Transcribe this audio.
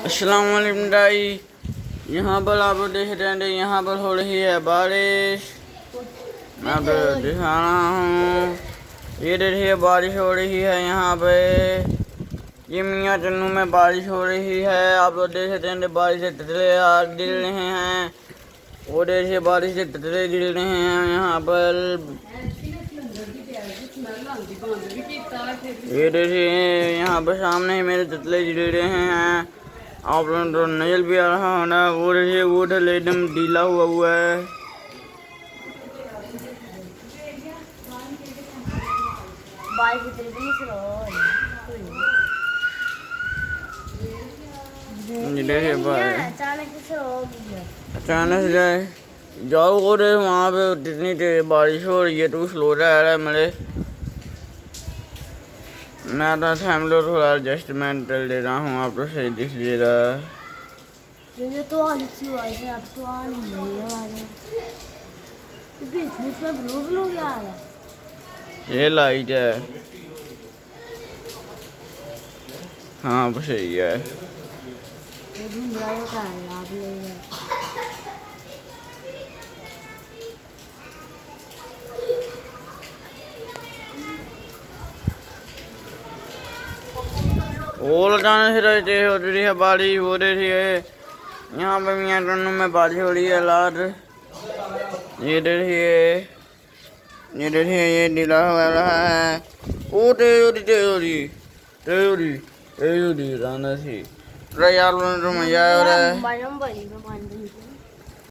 अस्सलाम वालेकुम भाई। यहाँ पर आप देख रहे हैं, यहाँ पर हो रही है बारिश। मैं आपको दिखा रहा हूँ, ये देखिए बारिश हो रही है यहाँ पे। ये मियाँ चन्नू में बारिश हो रही है। आप लोग देख सकते हैं बारिश से तितले गिर रहे हैं। वो देखिए बारिश से तितले गिर रहे हैं यहाँ पर। ये देखिए यहाँ पर सामने ही मेरे तितले गिर रहे हैं। आप लोगों को नजर भी आ रहा है ना। वो देखिए वो एकदम ढीला हुआ है। देखिए अचानक से जाए जाओ हो रहे वहाँ पे इतनी तेज बारिश हो रही है तो स्लो जा रहा है मेरे। मैं तो फैमिली थोड़ा एडजस्टमेंट कर ले रहा हूँ। आप तो सही दिख लीजिएगा। तो अब तो आ नहीं रही है। ये लाइट है। हाँ वो सही है। वो लगाने से रहते हो रही है बारिश हो रही है। यहाँ पे मियाँ चन्नू में बारिश हो रही है लाद। ये देखिए ये नीला हो रहा है। ओ तेरी राना सी यार तो मजा आ रहा है।